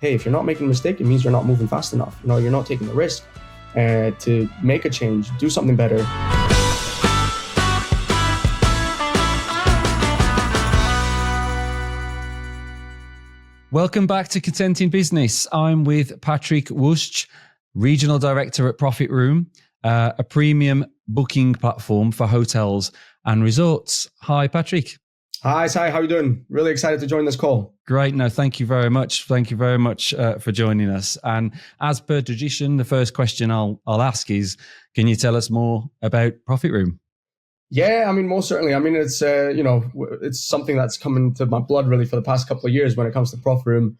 hey, if you're not making a mistake, it means you're not moving fast enough. You're not taking the risk to make a change, do something better. Welcome back to Content in Business. I'm with Patryk Luszcz, Regional Director at Profitroom, a premium booking platform for hotels and resorts. Hi, Patryk. Hi, Si. How are you doing? Really excited to join this call. Great. No, thank you very much. Thank you very much for joining us. And as per tradition, the first question I'll ask is, can you tell us more about Profitroom? Yeah, most certainly. It's it's something that's come into my blood really for the past couple of years when it comes to Profitroom.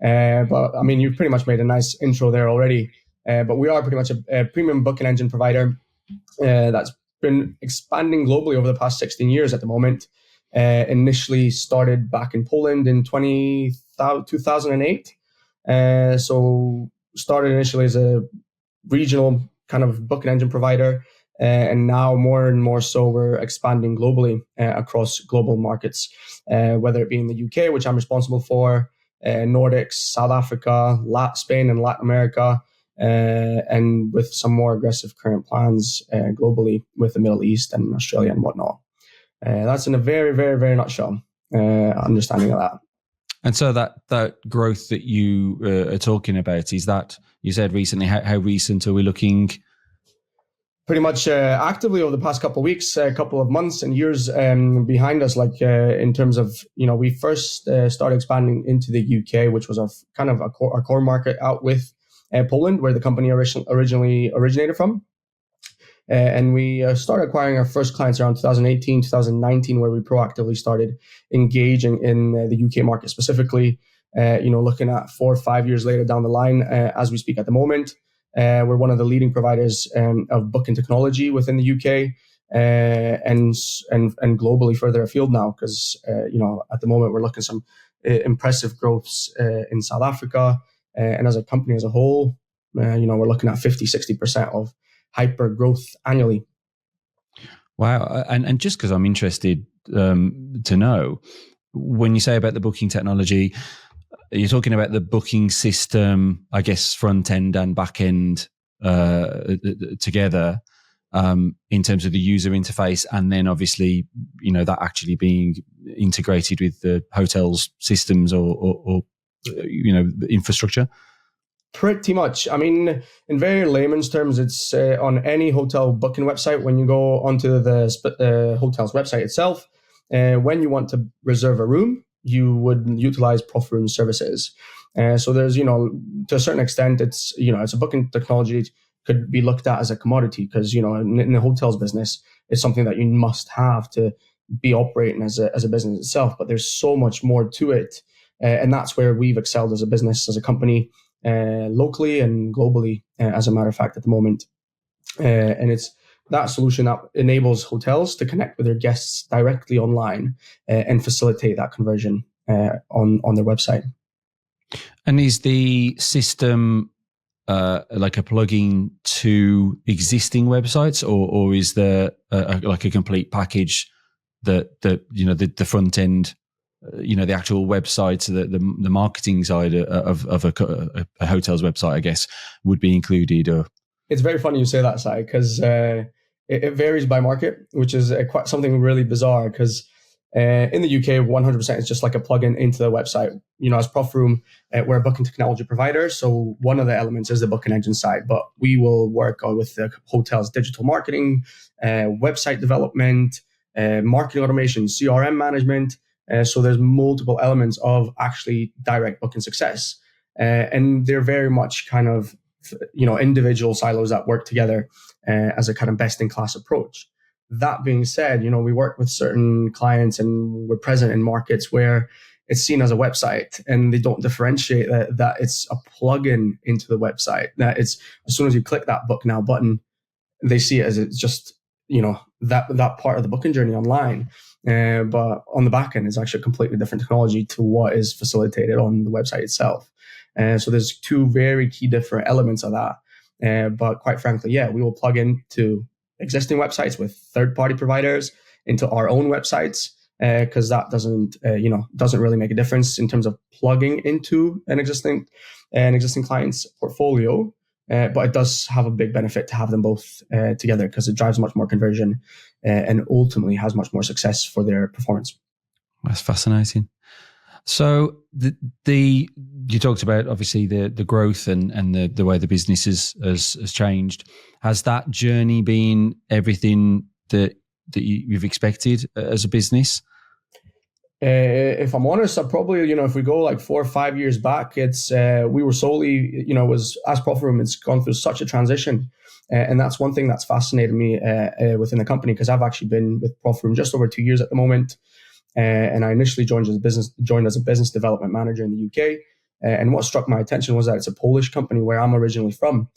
But you've pretty much made a nice intro there already. But we are pretty much a premium booking engine provider that's been expanding globally over the past 16 years at the moment. Initially started back in Poland in 2008. So started initially as a regional kind of booking engine provider. And now more and more so we're expanding globally across global markets, whether it be in the UK, which I'm responsible for, Nordics, South Africa, Spain and Latin America, and with some more aggressive current plans globally with the Middle East and Australia and whatnot. That's in a very, very, very nutshell understanding of that. And so that growth that you are talking about, is that, you said recently, how recent are we looking? Pretty much actively over the past couple of weeks, a couple of months and years behind us, in terms of, we first started expanding into the UK, which was our core market out with Poland, where the company originally originated from. And we started acquiring our first clients around 2018, 2019, where we proactively started engaging in the UK market specifically, looking at 4 or 5 years later down the line, as we speak at the moment. We're one of the leading providers of booking technology within the UK and globally further afield now, because at the moment we're looking at some impressive growths in South Africa, and as a company as a whole, we're looking at 50-60% of hyper growth annually. Wow! And just because I'm interested to know, when you say about the booking technology, you're talking about the booking system, I guess, front end and back end together in terms of the user interface, and then obviously, that actually being integrated with the hotel's systems or infrastructure. Pretty much. In very layman's terms, it's on any hotel booking website. When you go onto the hotel's website itself, when you want to reserve a room, you would utilize Profitroom services. So there's, to a certain extent, it's a booking technology could be looked at as a commodity because, in the hotels business, it's something that you must have to be operating as a business itself. But there's so much more to it. And that's where we've excelled as a business, as a company, locally and globally, as a matter of fact, at the moment. And it's that solution that enables hotels to connect with their guests directly online and facilitate that conversion on their website. And is the system like a plugin to existing websites, or is there like a complete package that the front end, the actual website, the marketing side of a hotel's website, I guess, would be included? Or it's very funny you say that, Si, because it varies by market, which is quite something really bizarre. Because in the UK, 100% is just like a plugin into the website. As Profitroom, we're a booking technology provider, so one of the elements is the booking engine side. But we will work with the hotel's digital marketing, website development, marketing automation, CRM management. So there's multiple elements of actually direct booking success. And they're very much kind of, individual silos that work together as a kind of best-in-class approach. That being said, we work with certain clients and we're present in markets where it's seen as a website and they don't differentiate that it's a plugin into the website. That it's, as soon as you click that book now button, they see it as it's just, that part of the booking journey online. But on the back end, it's actually a completely different technology to what is facilitated on the website itself. So there's two very key different elements of that. But quite frankly, we will plug into existing websites with third-party providers, into our own websites, because that doesn't really make a difference in terms of plugging into an existing client's portfolio. But it does have a big benefit to have them both together, because it drives much more conversion and ultimately has much more success for their performance. That's fascinating. So you talked about obviously the growth and the way the business has changed. Has that journey been everything that you've expected as a business? If I'm honest, I probably, if we go like 4 or 5 years back, it's we were solely, was as Profitroom, it's gone through such a transition. And that's one thing that's fascinated me within the company, because I've actually been with Profitroom just over 2 years at the moment. And I initially joined as a business development manager in the UK. And what struck my attention was that it's a Polish company where I'm originally from,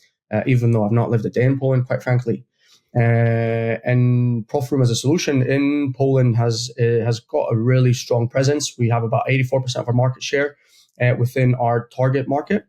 even though I've not lived a day in Poland, quite frankly. And Profitroom as a solution in Poland has got a really strong presence. We have about 84% of our market share within our target market.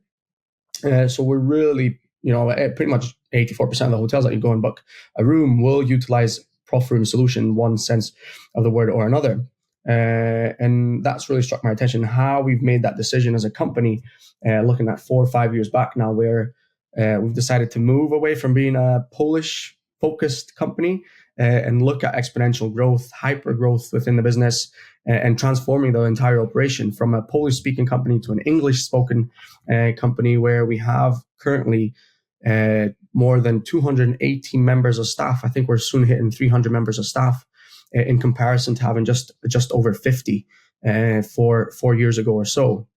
So we're really, pretty much 84% of the hotels that you go and book a room will utilize Profitroom solution in one sense of the word or another. And that's really struck my attention, how we've made that decision as a company, looking at 4 or 5 years back now, where we've decided to move away from being a Polish focused company and look at exponential growth, hyper growth within the business, and transforming the entire operation from a Polish speaking company to an English spoken company, where we have currently more than 280 members of staff. I think we're soon hitting 300 members of staff, in comparison to having just over 50 4 years ago or so.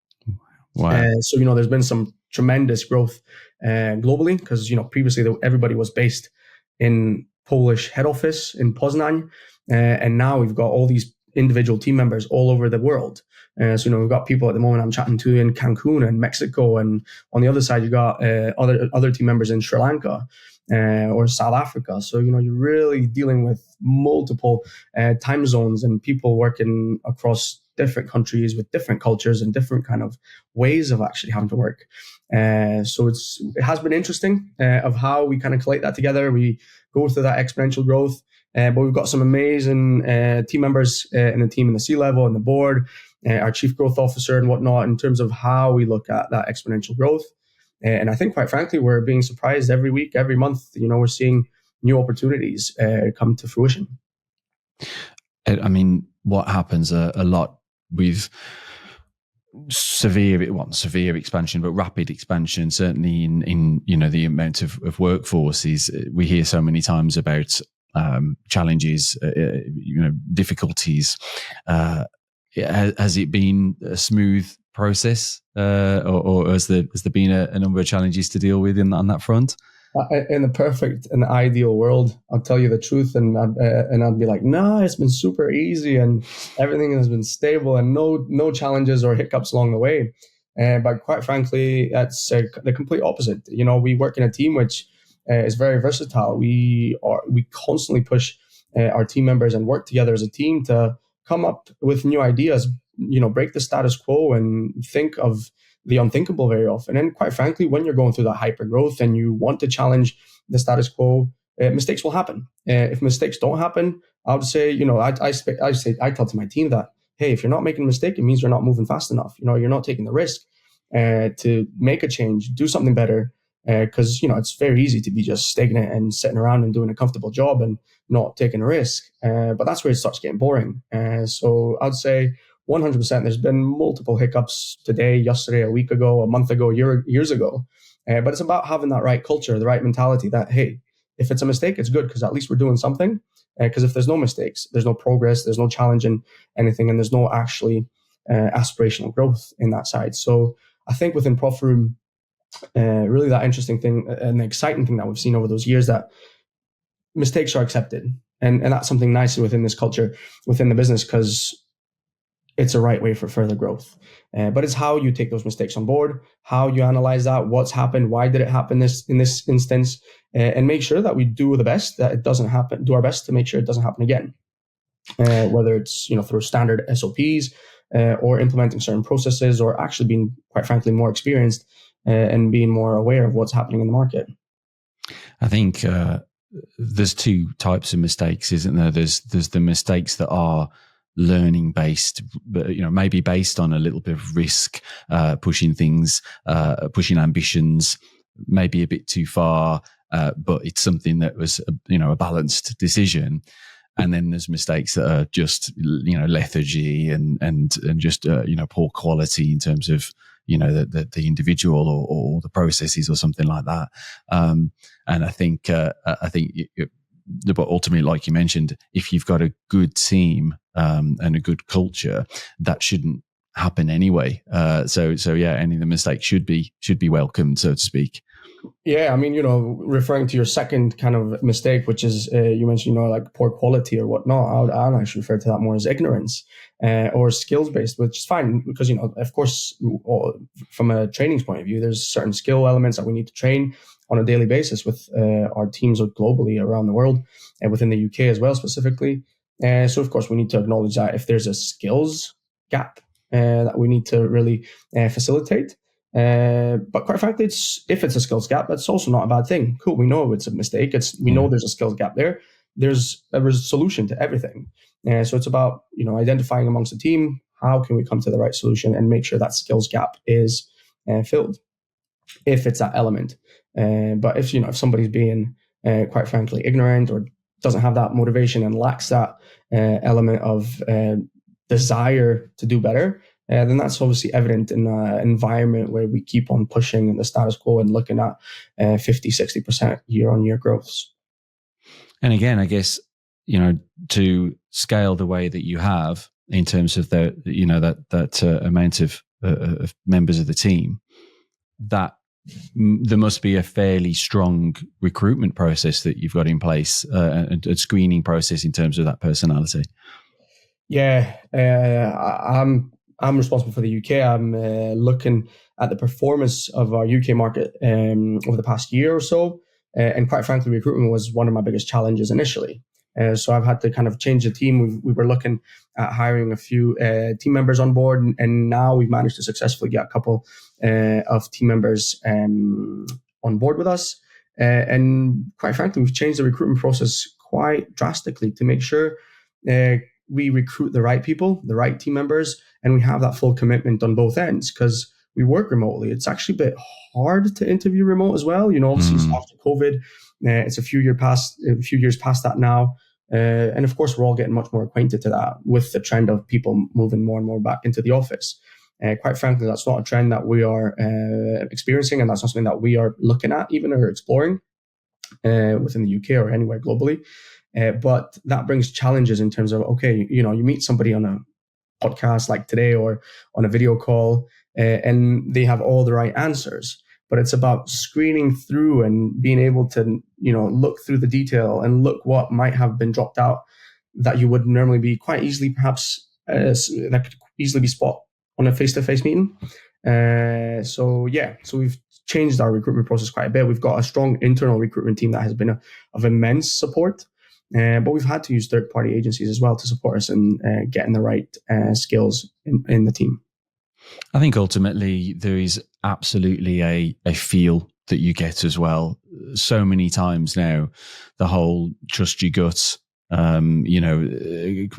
Wow. So, there's been some tremendous growth globally, because, previously everybody was based in Polish head office in Poznań. And now we've got all these individual team members all over the world. So, we've got people at the moment I'm chatting to in Cancun and Mexico. And on the other side, you got other team members in Sri Lanka or South Africa. So, you're really dealing with multiple time zones and people working across different countries with different cultures and different kind of ways of actually having to work. So it has been interesting of how we kind of collate that together. We go through that exponential growth, but we've got some amazing team members in the team, in the C-level and the board, our chief growth officer and whatnot, in terms of how we look at that exponential growth. And I think, quite frankly, we're being surprised every week, every month. We're seeing new opportunities come to fruition. I mean, what happens a lot with severe expansion, but rapid expansion, certainly in the amount of workforce, is we hear so many times about challenges, difficulties. Has it been a smooth process, or has there been a number of challenges to deal with on that front? In the perfect and ideal world, I'll tell you the truth, and I'd be like, no, it's been super easy and everything has been stable and no challenges or hiccups along the way. But quite frankly, that's the complete opposite. We work in a team which is very versatile. We constantly push our team members and work together as a team to come up with new ideas, break the status quo and think of the unthinkable very often. And quite frankly, when you're going through that hyper growth and you want to challenge the status quo, mistakes will happen. If mistakes don't happen, I would say, I tell to my team that, hey, if you're not making a mistake, it means you're not moving fast enough. You're not taking the risk to make a change, do something better. Because, it's very easy to be just stagnant and sitting around and doing a comfortable job and not taking a risk. But that's where it starts getting boring. So I'd say 100%, there's been multiple hiccups today, yesterday, a week ago, a month ago, years ago. But it's about having that right culture, the right mentality that, hey, if it's a mistake, it's good because at least we're doing something. Because if there's no mistakes, there's no progress, there's no challenge in anything, and there's no actually aspirational growth in that side. So I think within Profitroom, really that interesting thing and the exciting thing that we've seen over those years, that mistakes are accepted. And that's something nice within this culture, within the business, because it's a right way for further growth. But it's how you take those mistakes on board, how you analyze that, what's happened, why did it happen in this instance, and make sure that we do the best, that it doesn't happen, do our best to make sure it doesn't happen again. Whether it's through standard SOPs or implementing certain processes, or actually being, quite frankly, more experienced and being more aware of what's happening in the market. I think there's two types of mistakes, isn't there? There's the mistakes that are learning based, maybe based on a little bit of risk, pushing things, pushing ambitions, maybe a bit too far, but it's something that was, a balanced decision. And then there's mistakes that are just, lethargy and just, poor quality in terms of, the individual or the processes or something like that. And I think, but ultimately, like you mentioned, if you've got a good team, and a good culture, that shouldn't happen anyway. So yeah, any of the mistakes should be welcomed, so to speak. Yeah, I mean, referring to your second kind of mistake, which is you mentioned, like poor quality or whatnot. I'd actually refer to that more as ignorance or skills based, which is fine because, of course, from a training point of view, there's certain skill elements that we need to train on a daily basis with our teams globally around the world and within the UK as well, specifically. So, of course, we need to acknowledge that if there's a skills gap that we need to really facilitate. But quite frankly, if it's a skills gap, that's also not a bad thing. Cool, we know it's a mistake. We know there's a skills gap there. There's a solution to everything. So it's about identifying amongst the team, how can we come to the right solution and make sure that skills gap is filled, if it's that element. But if somebody's being quite frankly ignorant or doesn't have that motivation and lacks that element of desire to do better, then that's obviously evident in an environment where we keep on pushing the status quo and looking at 50, 60% year-on-year growths. And again, I guess, to scale the way that you have in terms of that amount of members of the team, that there must be a fairly strong recruitment process that you've got in place, a screening process in terms of that personality. Yeah, I'm responsible for the UK. I'm looking at the performance of our UK market over the past year or so. And quite frankly, recruitment was one of my biggest challenges initially. So I've had to kind of change the team. We were looking at hiring a few team members on board, and now we've managed to successfully get a couple of team members on board with us. And quite frankly, we've changed the recruitment process quite drastically to make sure we recruit the right people, the right team members, and we have that full commitment on both ends because we work remotely. It's actually a bit hard to interview remote as well. Obviously it's after COVID, it's a few years past that now. And of course, we're all getting much more acquainted to that with the trend of people moving more and more back into the office. Quite frankly, that's not a trend that we are experiencing, and that's not something that we are looking at even or exploring within the UK or anywhere globally. But that brings challenges in terms of, okay, you meet somebody on a podcast like today or on a video call and they have all the right answers. But it's about screening through and being able to, look through the detail and look what might have been dropped out that you would normally be quite easily, perhaps, that could easily be spot on a face-to-face meeting. So we've changed our recruitment process quite a bit. We've got a strong internal recruitment team that has been of immense support. But we've had to use third-party agencies as well to support us in getting the right skills in the team. I think ultimately there is absolutely a feel that you get as well. So many times now, the whole trust your gut,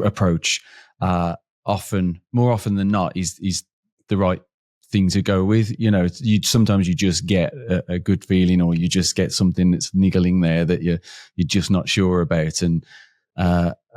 approach, more often than not, is the right thing to go with. Sometimes you just get a good feeling, or you just get something that's niggling there that you're just not sure about, and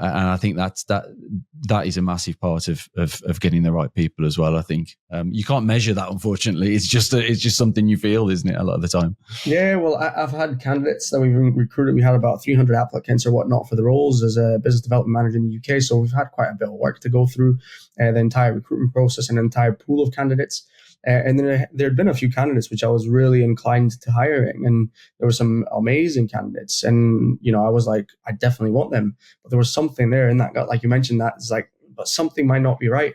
I think that is a massive part of getting the right people as well. I think you can't measure that, unfortunately. It's just something you feel, isn't it, a lot of the time? Yeah, well, I've had candidates that we've recruited. We had about 300 applicants or whatnot for the roles as a business development manager in the UK. So we've had quite a bit of work to go through the entire recruitment process and an entire pool of candidates. And then there had been a few candidates which I was really inclined to hiring, and there were some amazing candidates, and I was like, I definitely want them, but there was something there in that gut, like you mentioned, that's like, but something might not be right.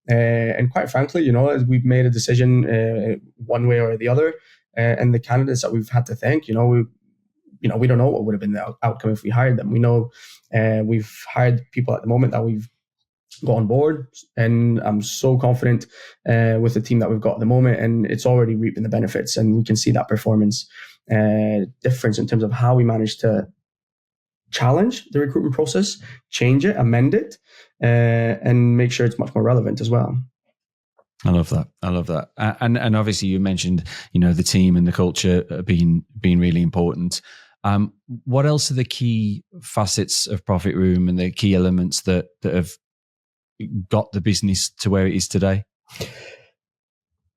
And quite frankly, we've made a decision one way or the other, and the candidates that we've had to thank, we don't know what would have been the outcome if we hired them. We know we've hired people at the moment that we've got on board, and I'm so confident with the team that we've got at the moment, and it's already reaping the benefits, and we can see that performance difference in terms of how we managed to challenge the recruitment process, change it, amend it, and make sure it's much more relevant as well. I love that. And obviously you mentioned, the team and the culture being really important. What else are the key facets of Profit Room and the key elements that have got the business to where it is today?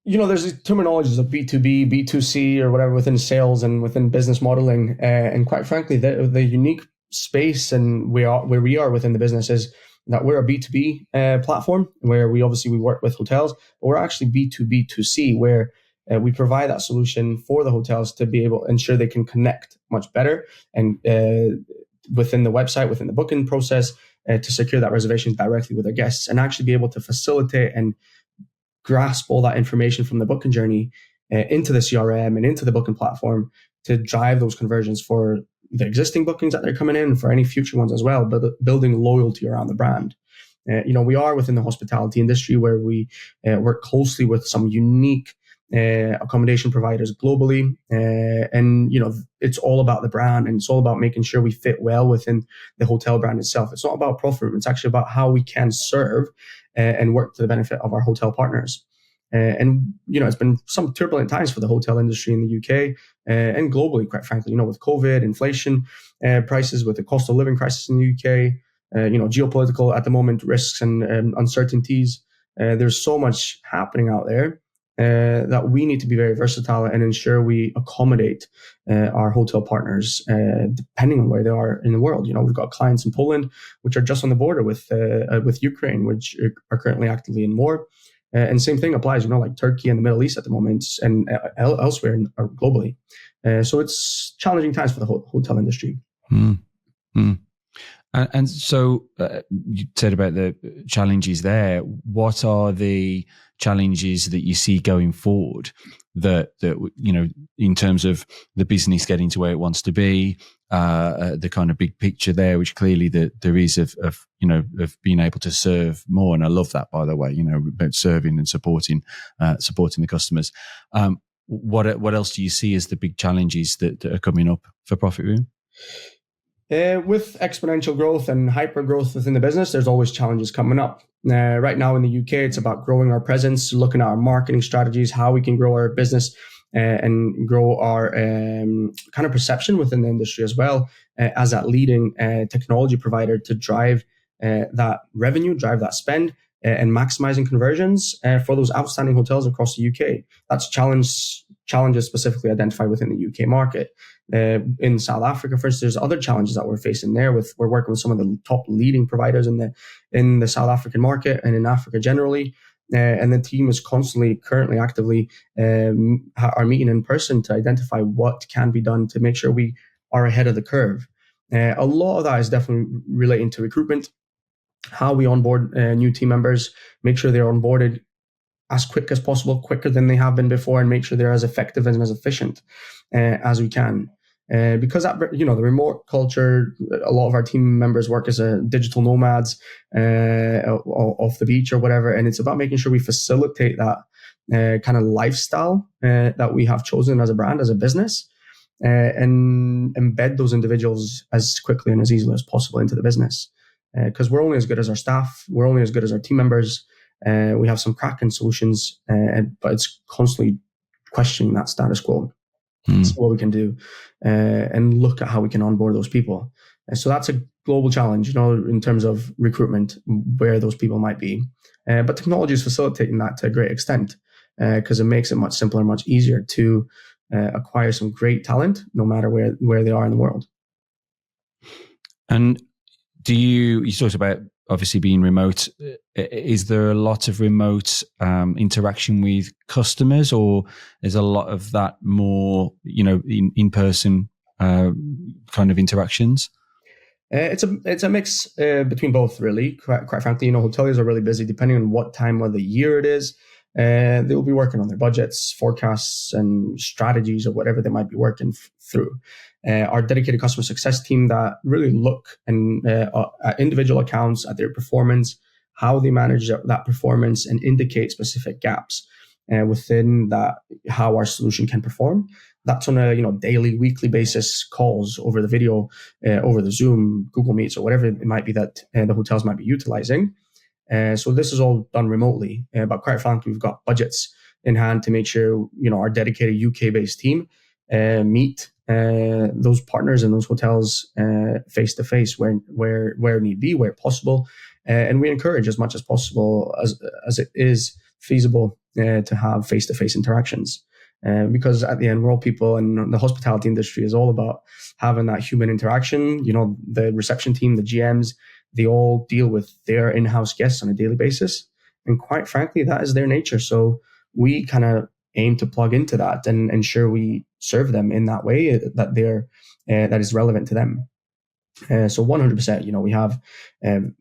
There's these terminologies of B2B, B2C, or whatever within sales and within business modeling. And quite frankly, the unique space and where we are within the business is that we're a B2B platform where we work with hotels, but we're actually B2B2C, where we provide that solution for the hotels to be able to ensure they can connect much better and within the website, within the booking process, to secure that reservations directly with their guests and actually be able to facilitate and grasp all that information from the booking journey into the CRM and into the booking platform to drive those conversions for the existing bookings that they're coming in, for any future ones as well, but building loyalty around the brand. We are within the hospitality industry where we work closely with some unique accommodation providers globally. And it's all about the brand, and it's all about making sure we fit well within the hotel brand itself. It's not about Profit Room. It's actually about how we can serve and work to the benefit of our hotel partners. It's been some turbulent times for the hotel industry in the UK and globally, quite frankly, with COVID, inflation, prices, with the cost of living crisis in the UK, geopolitical at the moment risks and uncertainties. There's so much happening out there that we need to be very versatile and ensure we accommodate our hotel partners depending on where they are in the world. We've got clients in Poland, which are just on the border with Ukraine, which are currently actively in war. And same thing applies, like Turkey and the Middle East at the moment and elsewhere globally. So it's challenging times for the hotel industry. And so you said about the challenges there. What are the challenges that you see going forward that in terms of the business getting to where it wants to be, the kind of big picture there, which clearly there is of being able to serve more. And I love that, by the way, about serving and supporting the customers. What else do you see as the big challenges that are coming up for Profit Room? With exponential growth and hyper growth within the business, there's always challenges coming up. Right now in the UK, it's about growing our presence, looking at our marketing strategies, how we can grow our business and grow our kind of perception within the industry as well as that leading technology provider to drive that revenue, drive that spend, and maximizing conversions for those outstanding hotels across the UK. That's challenges specifically identified within the UK market. In South Africa, for instance, there's other challenges that we're facing there. We're working with some of the top leading providers in the South African market and in Africa generally. And the team is currently actively are meeting in person to identify what can be done to make sure we are ahead of the curve. A lot of that is definitely relating to recruitment, how we onboard new team members, make sure they're onboarded as quick as possible, quicker than they have been before, and make sure they're as effective and as efficient as we can. Because that, the remote culture, a lot of our team members work as digital nomads off the beach or whatever, and it's about making sure we facilitate that kind of lifestyle that we have chosen as a brand, as a business, and embed those individuals as quickly and as easily as possible into the business. Because we're only as good as our staff, we're only as good as our team members. We have some cracking solutions, but it's constantly questioning that status quo. See what we can do and look at how we can onboard those people. So that's a global challenge, in terms of recruitment, where those people might be. But technology is facilitating that to a great extent because it makes it much simpler, much easier to acquire some great talent, no matter where they are in the world. And you talked about obviously being remote. Is there a lot of remote interaction with customers, or is a lot of that more, in person kind of interactions? It's a mix between both, really. Quite frankly, hoteliers are really busy depending on what time of the year it is. They'll be working on their budgets, forecasts, and strategies, or whatever they might be working through. Our dedicated customer success team that really look at individual accounts, at their performance, how they manage that performance, and indicate specific gaps. within that, how our solution can perform. That's on a daily, weekly basis calls over the video, over the Zoom, Google Meets, or whatever it might be that the hotels might be utilizing. So this is all done remotely, but quite frankly, we've got budgets in hand to make sure our dedicated UK-based team meet those partners and those hotels face to face where need be, where possible, and we encourage as much as possible as it is feasible to have face to face interactions. Because at the end, we're all people, and the hospitality industry is all about having that human interaction. The reception team, the GMs, they all deal with their in-house guests on a daily basis. And quite frankly, that is their nature. So we kind of aim to plug into that and ensure we serve them in that way that is relevant to them. So 100%, we have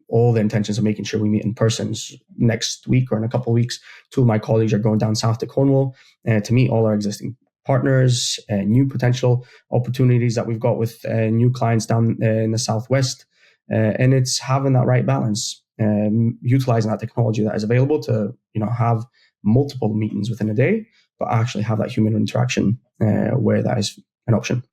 all the intentions of making sure we meet in person. Next week or in a couple of weeks, two of my colleagues are going down south to Cornwall to meet all our existing partners, new potential opportunities that we've got with new clients down in the southwest. And it's having that right balance, utilizing that technology that is available to, have multiple meetings within a day, but actually have that human interaction where that is an option.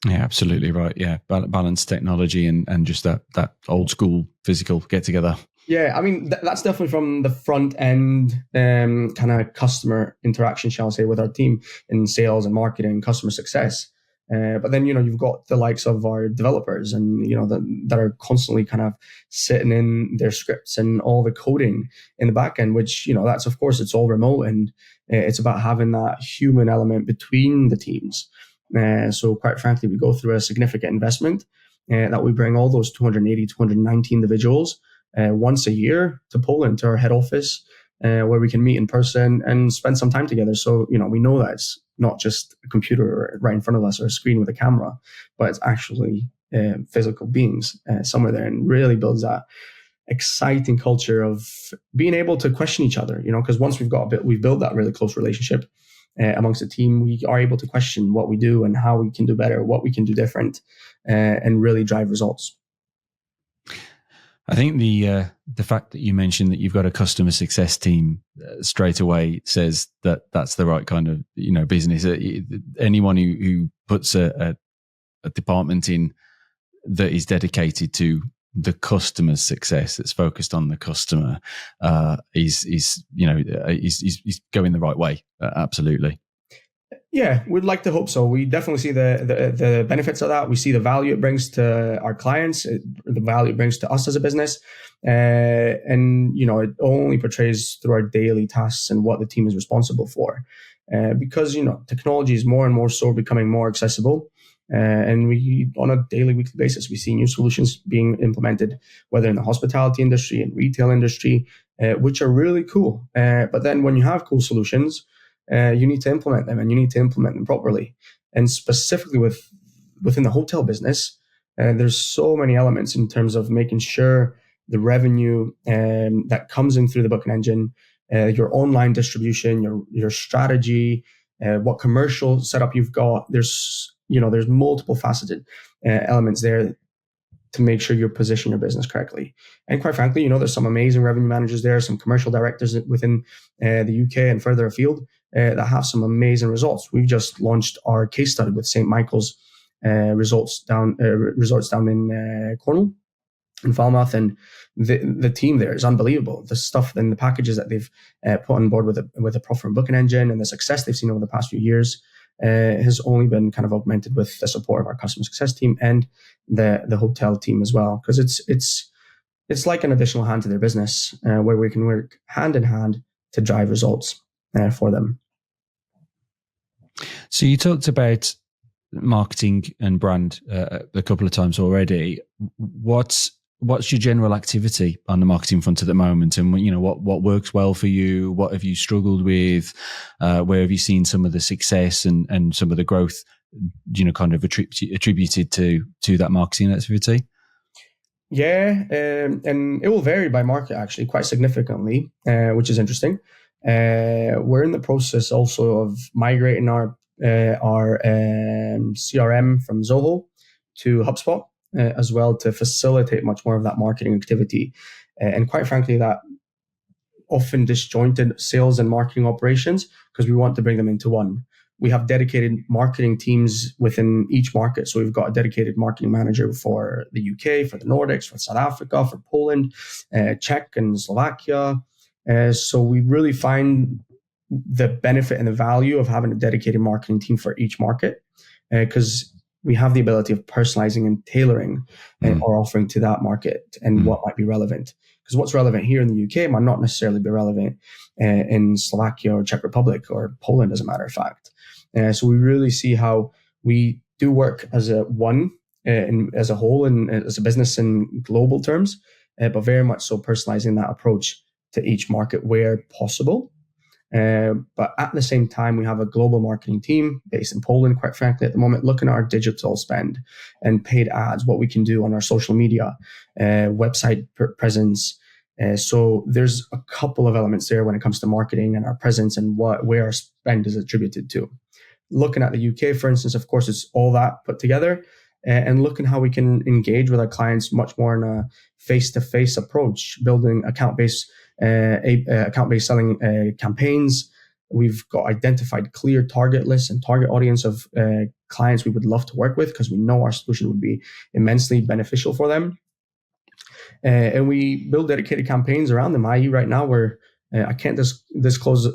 Yeah, absolutely right. Yeah, balance technology and just that old school physical get together. Yeah, I mean that's definitely from the front end kind of customer interaction, shall I say, with our team in sales and marketing, customer success. But then you've got the likes of our developers and that are constantly kind of sitting in their scripts and all the coding in the back end, which that's, of course, it's all remote, and it's about having that human element between the teams. So quite frankly, we go through a significant investment that we bring all those 280, 290 individuals once a year to Poland, to our head office, where we can meet in person and spend some time together. So, we know that it's not just a computer right in front of us or a screen with a camera, but it's actually physical beings somewhere there, and really builds that exciting culture of being able to question each other, because once we've built that really close relationship amongst the team, we are able to question what we do and how we can do better, what we can do different, and really drive results. I think the fact that you mentioned that you've got a customer success team straight away says that that's the right kind of business. Anyone who puts a department in that is dedicated to the customer's success, that's focused on the customer, is going the right way. Absolutely. Yeah, we'd like to hope so. We definitely see the benefits of that. We see the value it brings to our clients, the value it brings to us as a business. And it only portrays through our daily tasks and what the team is responsible for. Because, technology is more and more so becoming more accessible. And we, on a daily, weekly basis, we see new solutions being implemented, whether in the hospitality industry and retail industry, which are really cool. But then when you have cool solutions, you need to implement them, and you need to implement them properly. And specifically within the hotel business, there's so many elements in terms of making sure the revenue that comes in through the booking engine, your online distribution, your strategy, what commercial setup you've got. There's multiple faceted elements there to make sure you position your business correctly. And quite frankly, there's some amazing revenue managers there, some commercial directors within the UK and further afield that have some amazing results. We've just launched our case study with St. Michael's resorts down in Cornwall, in Falmouth, and the team there is unbelievable. The stuff and the packages that they've put on board with a Profitroom booking engine, and the success they've seen over the past few years has only been kind of augmented with the support of our customer success team and the hotel team as well, because it's like an additional hand to their business where we can work hand in hand to drive results for them. So you talked about marketing and brand a couple of times already. What's your general activity on the marketing front at the moment, and what works well for you? What have you struggled with? Where have you seen some of the success and some of the growth, kind of attributed to that marketing activity? Yeah, and it will vary by market actually quite significantly, which is interesting. We're in the process also of migrating our CRM from Zoho to HubSpot as well, to facilitate much more of that marketing activity. And quite frankly, that often disjointed sales and marketing operations because we want to bring them into one. We have dedicated marketing teams within each market. So we've got a dedicated marketing manager for the UK, for the Nordics, for South Africa, for Poland, Czech and Slovakia. So we really find the benefit and the value of having a dedicated marketing team for each market because we have the ability of personalizing and tailoring our offering to that market and what might be relevant. Because what's relevant here in the UK might not necessarily be relevant in Slovakia or Czech Republic or Poland, as a matter of fact. So we really see how we do work as a one, as a whole, and as a business in global terms, but very much so personalizing that approach to each market where possible. But at the same time, we have a global marketing team based in Poland, quite frankly, at the moment, looking at our digital spend and paid ads, what we can do on our social media, website presence. So there's a couple of elements there when it comes to marketing and our presence and where our spend is attributed to. Looking at the UK, for instance, of course, it's all that put together and looking how we can engage with our clients much more in a face-to-face approach, building account-based selling campaigns. We've got identified clear target lists and target audience of clients we would love to work with because we know our solution would be immensely beneficial for them. And we build dedicated campaigns around them. i.e. right now I can't disclose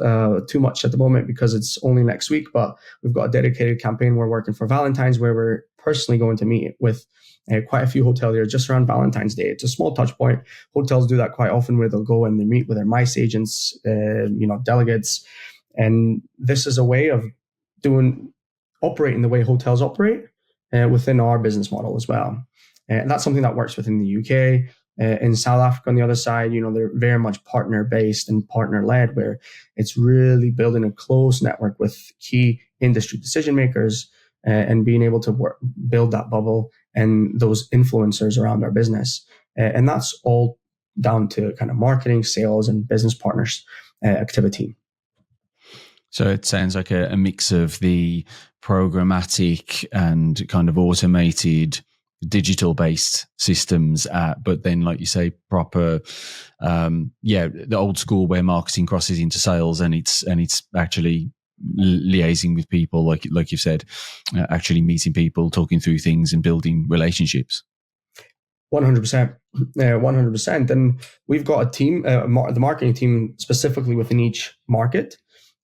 too much at the moment because it's only next week, but we've got a dedicated campaign we're working for Valentine's where we're personally going to meet with quite a few hoteliers just around Valentine's Day. It's a small touch point. Hotels do that quite often where they'll go and they meet with their MICE agents, delegates. And this is a way of operating the way hotels operate within our business model as well. And that's something that works within the UK. In South Africa, on the other side, they're very much partner-based and partner-led, where it's really building a close network with key industry decision makers and being able to build that bubble and those influencers around our business. And that's all down to kind of marketing, sales, and business partners activity. So it sounds like a mix of the programmatic and kind of automated digital-based systems, but then, like you say, proper, the old school where marketing crosses into sales, and it's actually liaising with people, like you've said, actually meeting people, talking through things, and building relationships. 100%, 100%. And we've got a team, the marketing team specifically within each market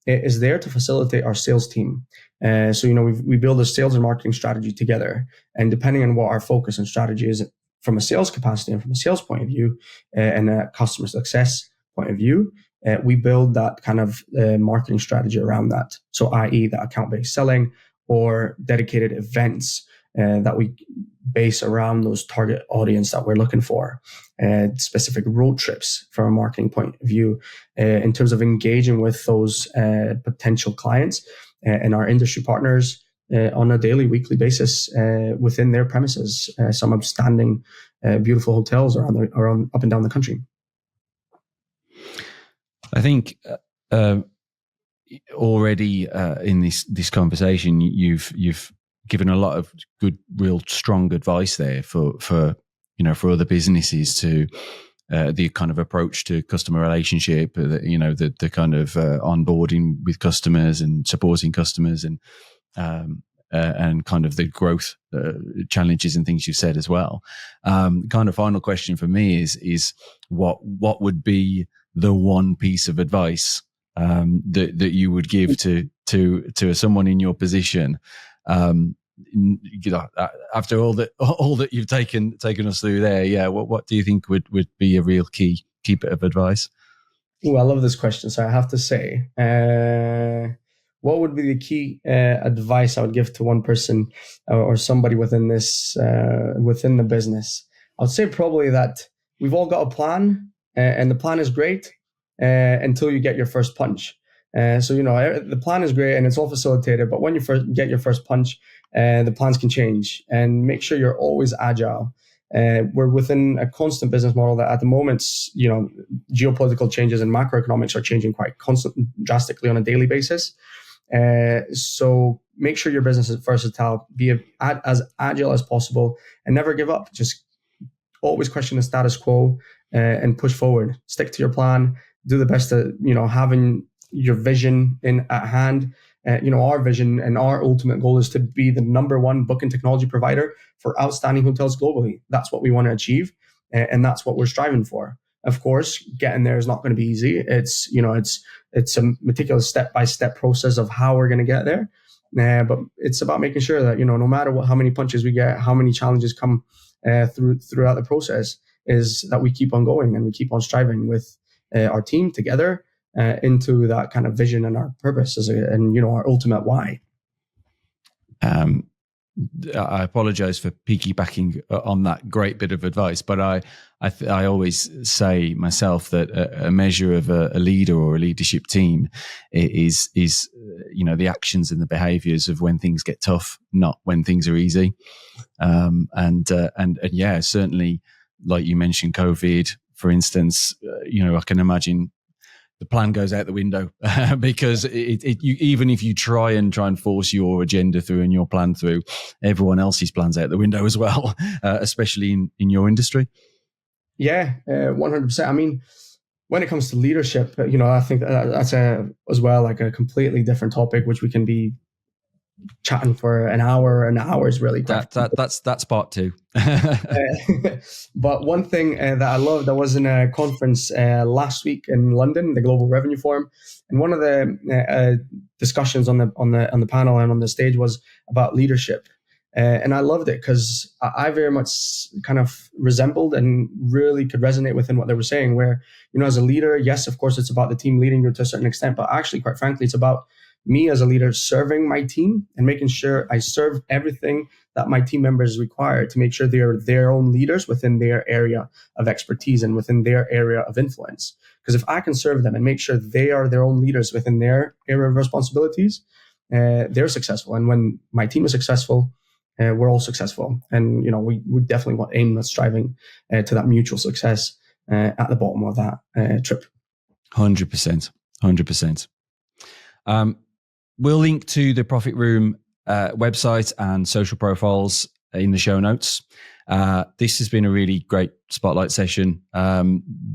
is there to facilitate our sales team. So we build a sales and marketing strategy together, and depending on what our focus and strategy is from a sales capacity and from a sales point of view and a customer success point of view, we build that kind of marketing strategy around that. So i.e. that account-based selling or dedicated events that we base around those target audience that we're looking for, specific road trips from a marketing point of view in terms of engaging with those potential clients and our industry partners on a daily, weekly basis within their premises, some outstanding, beautiful hotels around up and down the country. I think already in this conversation, you've given a lot of good, real strong advice there for other businesses to the kind of approach to customer relationship, the kind of onboarding with customers and supporting customers and kind of the growth challenges and things you've said as well. Kind of final question for me is what would be the one piece of advice that you would give to someone in your position? After all that you've taken us through there, what do you think would be a real key bit of advice? Oh, I love this question. So I have to say, what would be the key advice I would give to one person or somebody within this within the business? I would say probably that we've all got a plan, and the plan is great until you get your first punch. So the plan is great and it's all facilitated, but when you first get your first punch, the plans can change. And make sure you're always agile. We're within a constant business model that at the moment, geopolitical changes and macroeconomics are changing quite drastically on a daily basis. So make sure your business is versatile, be as agile as possible, and never give up. Just always question the status quo and push forward. Stick to your plan. do the best at, having your vision at hand. Our vision and our ultimate goal is to be the number one booking technology provider for outstanding hotels globally. That's what we want to achieve, and that's what we're striving for. Of course, getting there is not going to be easy. It's a meticulous step-by-step process of how we're going to get there. But it's about making sure that, no matter how many punches we get, how many challenges come throughout the process, is that we keep on going and we keep on striving with our team together into that kind of vision and our purpose and our ultimate why. I apologize for piggybacking on that great bit of advice, but I always say myself that a measure of a leader or a leadership team is the actions and the behaviors of when things get tough, not when things are easy. And yeah, certainly, like you mentioned, COVID, for instance, I can imagine the plan goes out the window because even if you try and force your agenda through and your plan through, everyone else's plans out the window as well, especially in your industry. Yeah, 100%. I mean, when it comes to leadership, I think that's as well like a completely different topic, which we can be chatting for an hour and hours really quick. That's part two. But one thing that I love, that was in a conference last week in London, the Global Revenue Forum, and one of the discussions on the panel and on the stage was about leadership. And I loved it because I very much kind of resembled and really could resonate within what they were saying, where, as a leader, yes, of course, it's about the team leading you to a certain extent, but actually, quite frankly, it's about me as a leader serving my team and making sure I serve everything that my team members require to make sure they are their own leaders within their area of expertise and within their area of influence. Because if I can serve them and make sure they are their own leaders within their area of responsibilities, they're successful. And when my team is successful, we're all successful. And, we definitely aim at striving to that mutual success at the bottom of that trip. 100%. 100%. We'll link to the Profit Room website and social profiles in the show notes. This has been a really great spotlight session.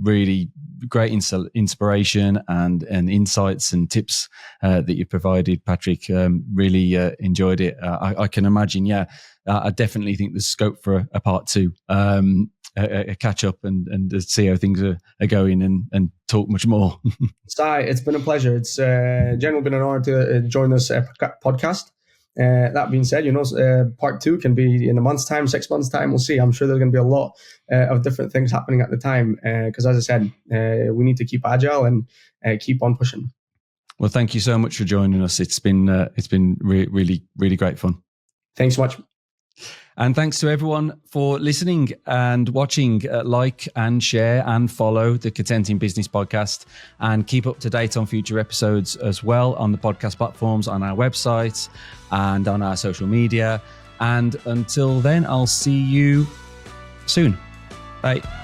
Really great inspiration and insights and tips that you've provided, Patryk. Really enjoyed it. I can imagine, I definitely think there's scope for a part two, a catch up and see how things are going and talk much more. Si, it's been a pleasure. It's generally been an honor to join this podcast. That being said, part two can be in a month's time, 6 months' time. We'll see. I'm sure there's going to be a lot of different things happening at the time because, as I said, we need to keep agile and keep on pushing. Well, thank you so much for joining us. It's been really, really great fun. Thanks so much. And thanks to everyone for listening and watching. Like and share and follow the Contenting Business Podcast and keep up to date on future episodes as well on the podcast platforms, on our website and on our social media. And until then, I'll see you soon. Bye.